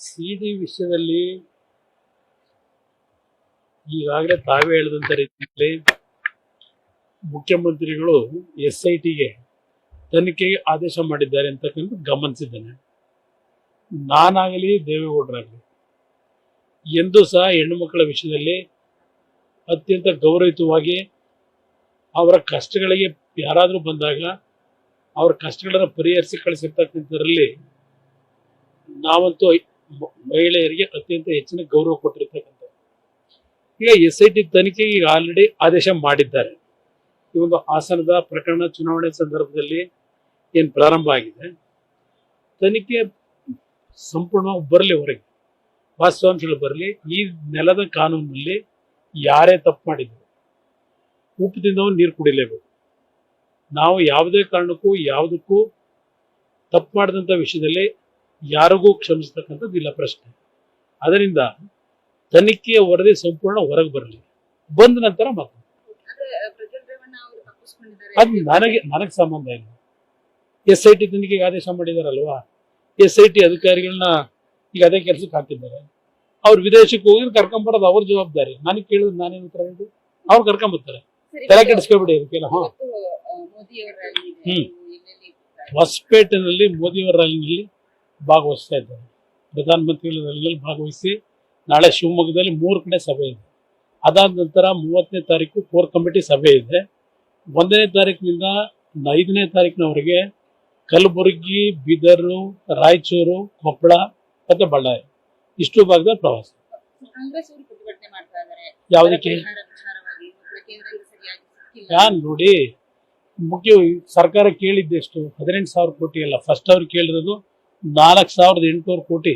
ಸಿಡಿ ವಿಷಯದಲ್ಲಿ ಈಗಾಗಲೇ ತಾವೇ ಹೇಳಿದಂತ ರೀತಿಯಲ್ಲಿ ಮುಖ್ಯಮಂತ್ರಿಗಳು SITಗೆ ತನಿಖೆಗೆ ಆದೇಶ ಮಾಡಿದ್ದಾರೆ ಅಂತಕ್ಕಂಥ ಗಮನಿಸಿದ್ದೇನೆ. ನಾನಾಗಲಿ ದೇವೇಗೌಡರಾಗಲಿ ಎಂದೂ ಸಹ ಹೆಣ್ಣು ಮಕ್ಕಳ ವಿಷಯದಲ್ಲಿ ಅತ್ಯಂತ ಗೌರವಯುತವಾಗಿ ಅವರ ಕಷ್ಟಗಳಿಗೆ ಯಾರಾದರೂ ಬಂದಾಗ ಅವರ ಕಷ್ಟಗಳನ್ನು ಪರಿಹರಿಸಿ ಕಳಿಸಿರ್ತಕ್ಕಂಥದ್ರಲ್ಲಿ ನಾವಂತೂ ಮಹಿಳೆಯರಿಗೆ ಅತ್ಯಂತ ಹೆಚ್ಚಿನ ಗೌರವ ಕೊಟ್ಟಿರ್ತಕ್ಕಂಥ. ಈಗ SIT ತನಿಖೆಗೆ ಈಗ ಆಲ್ರೆಡಿ ಆದೇಶ ಮಾಡಿದ್ದಾರೆ. ಈ ಒಂದು ಹಾಸನದ ಪ್ರಕರಣ ಚುನಾವಣೆ ಸಂದರ್ಭದಲ್ಲಿ ಏನು ಪ್ರಾರಂಭ ಆಗಿದೆ, ತನಿಖೆ ಸಂಪೂರ್ಣವಾಗಿ ಬರಲಿ, ಹೊರಗೆ ವಾಸ್ತವಾಂಶಗಳು ಬರಲಿ. ಈ ನೆಲದ ಕಾನೂನಿನಲ್ಲಿ ಯಾರೇ ತಪ್ಪು ಮಾಡಿದ್ರು ಉಪ್ಪು ತಿಂದವನು ನೀರು ಕುಡಿಲೇಬೇಕು. ನಾವು ಯಾವುದೇ ಕಾರಣಕ್ಕೂ ಯಾವುದಕ್ಕೂ ತಪ್ಪು ಮಾಡಿದಂಥ ವಿಷಯದಲ್ಲಿ ಯಾರಿಗೂ ಕ್ಷಮಿಸ್ತಕ್ಕಂಥದ್ದು ಇಲ್ಲ ಪ್ರಶ್ನೆ. ಅದರಿಂದ ತನಿಖೆಯ ವರದಿ ಸಂಪೂರ್ಣ ಹೊರಗೆ ಬರಲಿ, ಬಂದ ನಂತರ ಮಾತು ಅದು ನನಗೆ ಸಂಬಂಧ ಇಲ್ಲ. SIT ತನಿಖೆಗೆ ಆದೇಶ ಮಾಡಿದಾರಲ್ವಾ, SIT ಅಧಿಕಾರಿಗಳನ್ನ ಈಗ ಅದೇ ಕೆಲಸಕ್ಕೆ ಹಾಕಿದ್ದಾರೆ. ಅವ್ರು ವಿದೇಶಕ್ಕೆ ಹೋಗಿ ಕರ್ಕೊಂಬರೋದು ಅವ್ರ ಜವಾಬ್ದಾರಿ. ನನಗೆ ಕೇಳಿದ್ರೆ ನಾನೇನು ಉತ್ತರ ಹೇಳಿ? ಅವ್ರು ಕರ್ಕೊಂಬರ್ತಾರೆ, ತಲೆ ಕೆಡಿಸ್ಕೊಬಿಡಿ ಅದಕ್ಕೆಲ್ಲ. ಹೊಸಪೇಟೆನಲ್ಲಿ ಮೋದಿಯವರ ರ್ಯಾಲಿನಲ್ಲಿ ಭಾಗವಹಿಸ್ತಾ ಇದ್ದಾರೆ. ಪ್ರಧಾನಮಂತ್ರಿಗಳ ರ್ಯಾಲಿನಲ್ಲಿ ಭಾಗವಹಿಸಿ ನಾಳೆ ಶಿವಮೊಗ್ಗದಲ್ಲಿ 3 ಕಡೆ ಸಭೆ ಇದೆ. ಅದಾದ ನಂತರ 30ನೇ ತಾರೀಕು ಕೋರ್ ಕಮಿಟಿ ಸಭೆ ಇದೆ. 1ನೇ ತಾರೀಕಿನಿಂದ 5ನೇ ತಾರೀಕಿನವರೆಗೆ ಕಲಬುರಗಿ, ಬೀದರು, ರಾಯಚೂರು, ಕೊಪ್ಪಳ ಮತ್ತೆ ಬಳ್ಳಾರಿ ಇಷ್ಟು ಭಾಗದ ಪ್ರವಾಸ. ಯಾವುದಕ್ಕೆ ನೋಡಿ, ಮುಖ್ಯ ಸರ್ಕಾರ ಕೇಳಿದ್ದೆಷ್ಟು? 18,000 ಕೋಟಿ ಅಲ್ಲ, ಫಸ್ಟ್ ಅವ್ರು ಕೇಳಿರೋದು 4,800 ಕೋಟಿ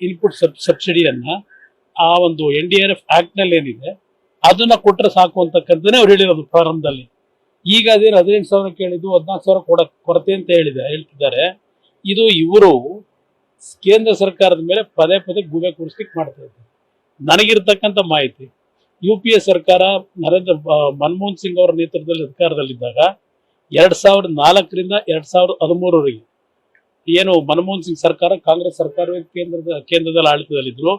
ಇನ್ಪುಟ್ ಸಬ್ಸಿಡಿಯನ್ನ ಆ ಒಂದು NDRF ಆಕ್ಟ್ ನಲ್ಲಿ ಏನಿದೆ ಅದನ್ನ ಕೊಟ್ಟರೆ ಸಾಕು ಅಂತಕ್ಕಂಥನೇ ಅವ್ರು ಹೇಳಿರೋದು ಪ್ರಾರಂಭದಲ್ಲಿ. ಈಗ ಅದೇನು 18,000 ಕೇಳಿದ್ದು 14,000 ಕೊರತೆ ಅಂತ ಹೇಳ್ತಿದ್ದಾರೆ. ಇದು ಇವರು ಕೇಂದ್ರ ಸರ್ಕಾರದ ಮೇಲೆ ಪದೇ ಪದೇ ಗೂಬೆ ಕೂರಿಸ್ಲಿಕ್ಕೆ ಮಾಡ್ತಾ ಇದ್ದಾರೆ. ನನಗಿರ್ತಕ್ಕಂಥ ಮಾಹಿತಿ, UPA ಸರ್ಕಾರ ಮನಮೋಹನ್ ಸಿಂಗ್ ಅವರ ನೇತೃತ್ವದಲ್ಲಿ ಅಧಿಕಾರದಲ್ಲಿದ್ದಾಗ 2004ರಿಂದ 2013ವರೆಗೆ ಏನು ಮನಮೋಹನ್ ಸಿಂಗ್ ಸರ್ಕಾರ, ಕಾಂಗ್ರೆಸ್ ಸರ್ಕಾರವೇ ಕೇಂದ್ರದಲ್ಲಿ ಆಡಳಿತದಲ್ಲಿದ್ರು.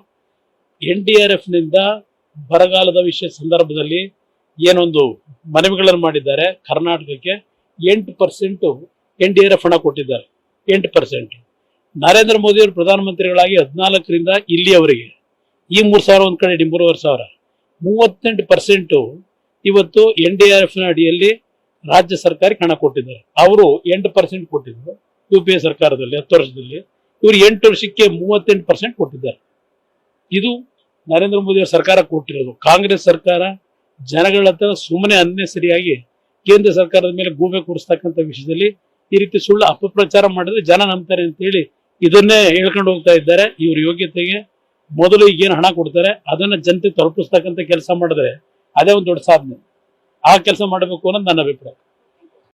NDRF ನಿಂದ ಬರಗಾಲದ ವಿಷಯ ಸಂದರ್ಭದಲ್ಲಿ ಏನೊಂದು ಮನವಿಗಳನ್ನು ಮಾಡಿದ್ದಾರೆ. ಕರ್ನಾಟಕಕ್ಕೆ 8% NDRF ಹಣ ಕೊಟ್ಟಿದ್ದಾರೆ. 8%. ನರೇಂದ್ರ ಮೋದಿ ಅವರು ಪ್ರಧಾನಮಂತ್ರಿಗಳಾಗಿ 14ರಿಂದ ಇಲ್ಲಿಯವರೆಗೆ ಈ 3,000 ಒಂದ್ ಕಡೆ 3,500 38% ಇವತ್ತು NDRF ನ ಅಡಿಯಲ್ಲಿ ರಾಜ್ಯ ಸರ್ಕಾರಕ್ಕೆ ಹಣ ಕೊಟ್ಟಿದ್ದಾರೆ. ಅವರು 8% ಕೊಟ್ಟಿದ್ರು UPA ಸರ್ಕಾರದಲ್ಲಿ 10 ವರ್ಷದಲ್ಲಿ. ಇವರು 8 ವರ್ಷಕ್ಕೆ 38% ಕೊಟ್ಟಿದ್ದಾರೆ. ಇದು ನರೇಂದ್ರ ಮೋದಿ ಅವರ ಸರ್ಕಾರ ಕೊಟ್ಟಿರೋದು. ಕಾಂಗ್ರೆಸ್ ಸರ್ಕಾರ ಜನಗಳ ಹತ್ರ ಸುಮ್ಮನೆ ಅನ್ನೆಸರಿಯಾಗಿ ಕೇಂದ್ರ ಸರ್ಕಾರದ ಮೇಲೆ ಗೂಬೆ ಕೂರಿಸ್ತಕ್ಕಂಥ ವಿಷಯದಲ್ಲಿ ಈ ರೀತಿ ಸುಳ್ಳು ಅಪಪ್ರಚಾರ ಮಾಡಿದ್ರೆ ಜನ ನಂಬ್ತಾರೆ ಅಂತ ಹೇಳಿ ಇದನ್ನೇ ಹೇಳ್ಕೊಂಡು ಹೋಗ್ತಾ ಇದ್ದಾರೆ. ಇವ್ರ ಯೋಗ್ಯತೆಗೆ ಮೊದಲು ಈಗೇನು ಹಣ ಕೊಡ್ತಾರೆ ಅದನ್ನ ಜನತೆ ತಲುಪಿಸ್ತಕ್ಕಂಥ ಕೆಲಸ ಮಾಡಿದ್ರೆ ಅದೇ ಒಂದು ದೊಡ್ಡ ಸಾಧನೆ. ಆ ಕೆಲಸ ಮಾಡಬೇಕು ಅನ್ನೋದು ನನ್ನ ಅಭಿಪ್ರಾಯ.